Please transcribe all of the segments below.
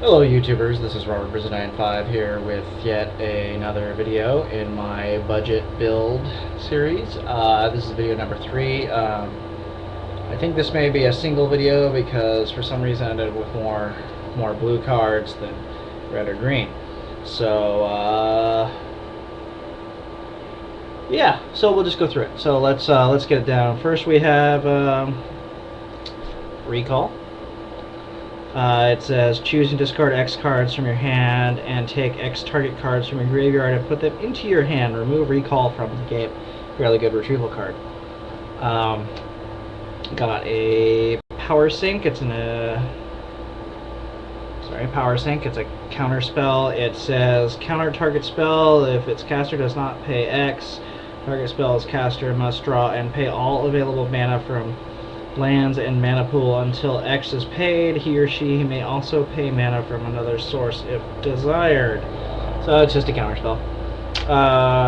Hello YouTubers, this is Robert Brizardine5 here with yet another video in my budget build series. This is video number 3. I think this may be a single video because for some reason I ended up with more blue cards than red or green. So yeah, so we'll just go through it. So let's get it down. First we have recall. It says choose and discard X cards from your hand and take X target cards from your graveyard and put them into your hand. Remove recall from the game. Fairly good retrieval card. Got a power sink. It's power sink. It's a counter spell. It says counter target spell if its caster does not pay X. Target spell's caster must draw and pay all available mana from lands and mana pool until X is paid. He or she may also pay mana from another source if desired. So it's just a counter spell.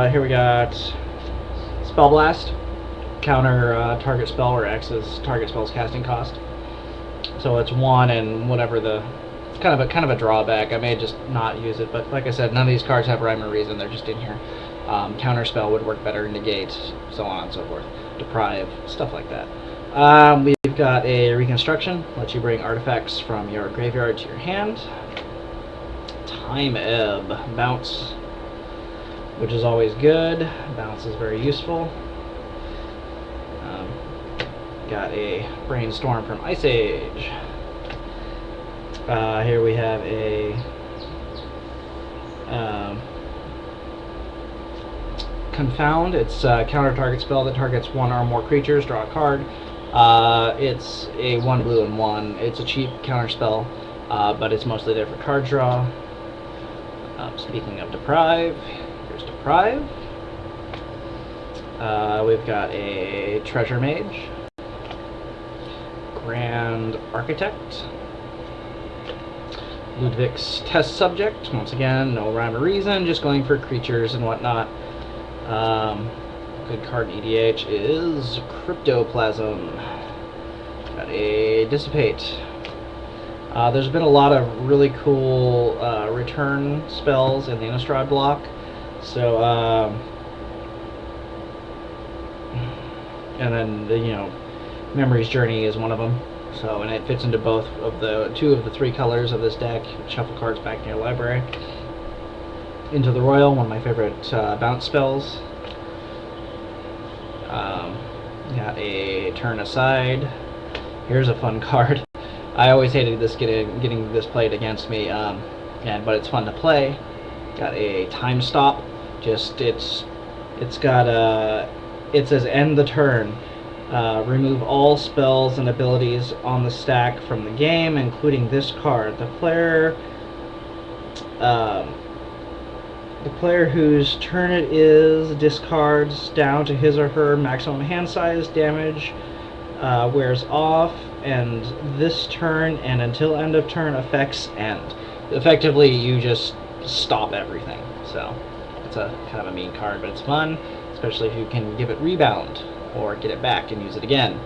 Here we got Spell Blast. Counter target spell where X is target spell's casting cost. So it's 1 and whatever it's kind of a drawback. I may just not use it, but like I said, none of these cards have rhyme or reason. They're just in here. Counter spell would work better, negate, so on and so forth. Deprive, stuff like that. We've got a reconstruction, lets you bring artifacts from your graveyard to your hand. Time Ebb, bounce, which is always good. Bounce is very useful. Got a Brainstorm from Ice Age. Here we have a Confound. It's a counter target spell that targets 1 or more creatures. Draw a card. It's a 1 blue and 1. It's a cheap counter spell, but it's mostly there for card draw. Speaking of Deprive, here's Deprive. We've got a Treasure Mage, Grand Architect, Ludwig's Test Subject. Once again, no rhyme or reason, just going for creatures and whatnot. Good card in EDH is Cryptoplasm. Got a Dissipate. There's been a lot of really cool return spells in the Innistrad block. So, and then Memory's Journey is one of them. So, and it fits into both of the 2 of the 3 colors of this deck. Shuffle cards back in your library. Into the Royal, one of my favorite bounce spells. Got a Turn Aside. Here's a fun card. I always hated this getting this played against me, but it's fun to play. Got a Time Stop. Just it says end the turn. Remove all spells and abilities on the stack from the game, including this card. The player whose turn it is discards down to his or her maximum hand size. Damage wears off, and this turn and until end of turn effects end. Effectively, you just stop everything. So it's a kind of a mean card, but it's fun, especially if you can give it rebound or get it back and use it again.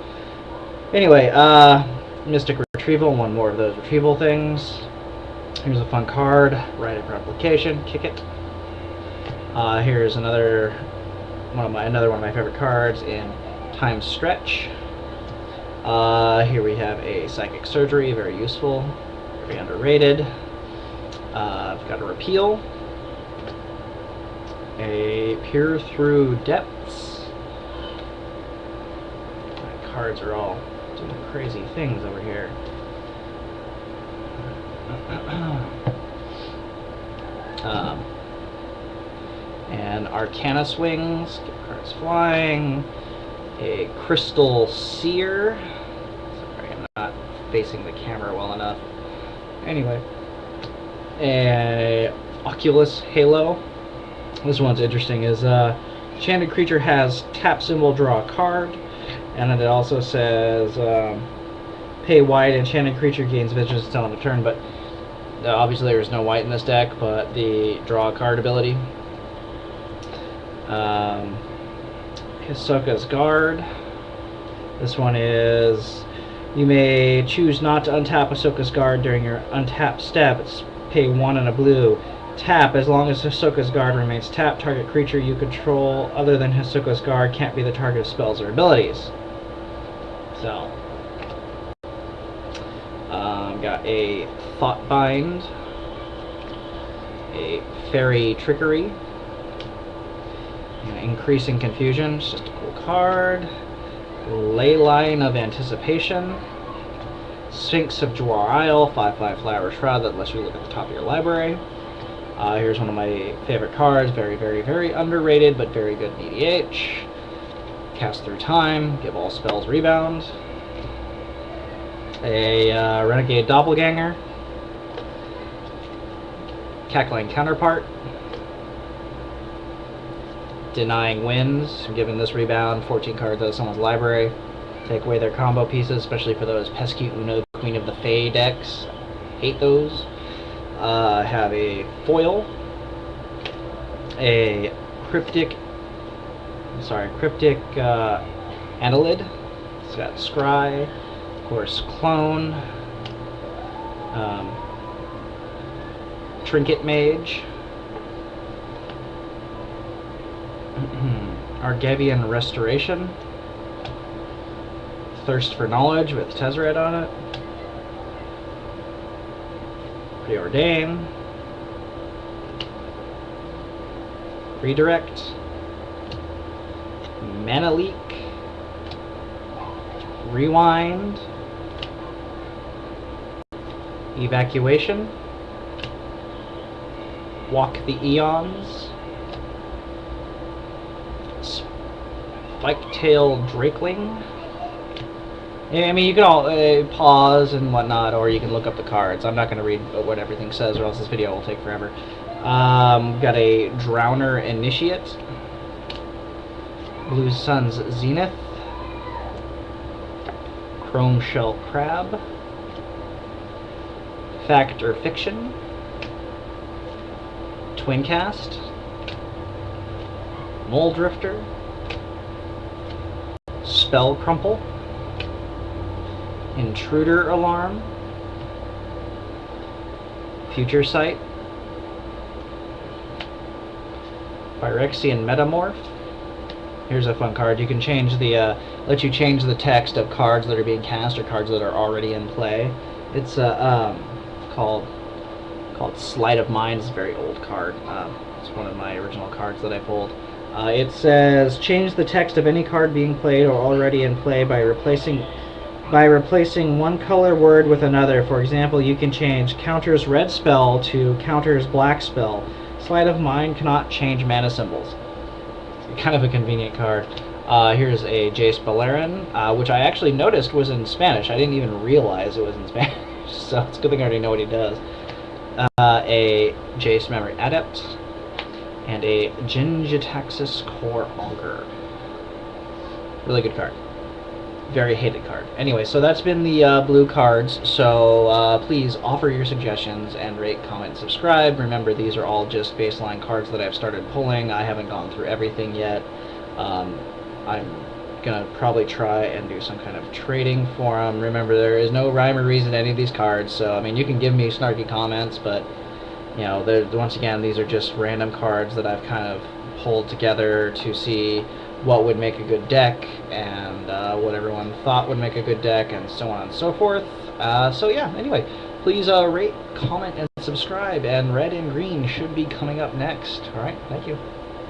Anyway, Mystic Retrieval, one more of those retrieval things. Here's a fun card. Write a replication, kick it. Here's another one of my favorite cards in Time Stretch. Here we have a Psychic Surgery, very useful, very underrated. I've got a Repeal, a Peer Through Depths. My cards are all doing crazy things over here. And Arcana Swings, get cards flying. A Crystal Seer. Sorry, I'm not facing the camera well enough. Anyway, a Oculus Halo. This one's interesting. Is enchanted creature has tap symbol, draw a card, and then it also says pay white. Enchanted creature gains vigilance until end of turn. But obviously there is no white in this deck. But the draw a card ability. Hisoka's Guard. This one is You may choose not to untap Ahsoka's Guard during your untap step. It's pay 1 and a blue. Tap, as long as Ahsoka's Guard remains tapped, target creature you control other than Ahsoka's Guard can't be the target of spells or abilities. So, got a Thoughtbind, a Fairy Trickery, and Increasing Confusion, it's just a cool card. Leyline of Anticipation, Sphinx of Jawar Isle, 5/5 Flower Shroud that lets you look at the top of your library. Here's one of my favorite cards, very, very, very underrated, but very good in EDH. Cast through time, give all spells rebound. A Renegade Doppelganger, Cackling Counterpart, Denying Winds, giving this rebound 14 cards out of someone's library. Take away their combo pieces, especially for those pesky Uno Queen of the Fae decks. Hate those. Have a foil, a cryptic Annelid. It's got Scry, of course, Clone, Trinket Mage, Argevian Restoration, Thirst for Knowledge with Tezzeret on it, Preordain, Redirect, Mana Leak, Rewind, Evacuation, Walk the Eons, Spike-tailed Drakeling. I mean, you can all pause and whatnot, or you can look up the cards. I'm not going to read what everything says, or else this video will take forever. Got a Drowner Initiate, Blue Sun's Zenith, Chrome Shell Crab, Fact or Fiction, Twincast, Mole Drifter, Spell Crumple, Intruder Alarm, Future Sight, Phyrexian Metamorph. Here's a fun card. You can change the let you change the text of cards that are being cast or cards that are already in play. It's called Sleight of Mind. It's a very old card. It's one of my original cards that I pulled. It says change the text of any card being played or already in play by replacing one color word with another. For example, you can change counters red spell to counters black spell. Sleight of Mind cannot change mana symbols. Kind of a convenient card. Here's a Jace Beleren, which I actually noticed was in Spanish. I didn't even realize it was in Spanish, so it's a good thing I already know what he does. A Jace Memory Adept, and a Jin-Gitaxias Core Augur. Really good card. Very hated card. Anyway, so that's been the blue cards, so please offer your suggestions and rate, comment, subscribe. Remember, these are all just baseline cards that I've started pulling. I haven't gone through everything yet. I'm gonna probably try and do some kind of trading for them. Remember, there is no rhyme or reason to any of these cards, so I mean, you can give me snarky comments, but you know, once again, these are just random cards that I've kind of pulled together to see what would make a good deck, and what everyone thought would make a good deck, and so on and so forth. So yeah, anyway, please rate, comment, and subscribe, and red and green should be coming up next. Alright, thank you.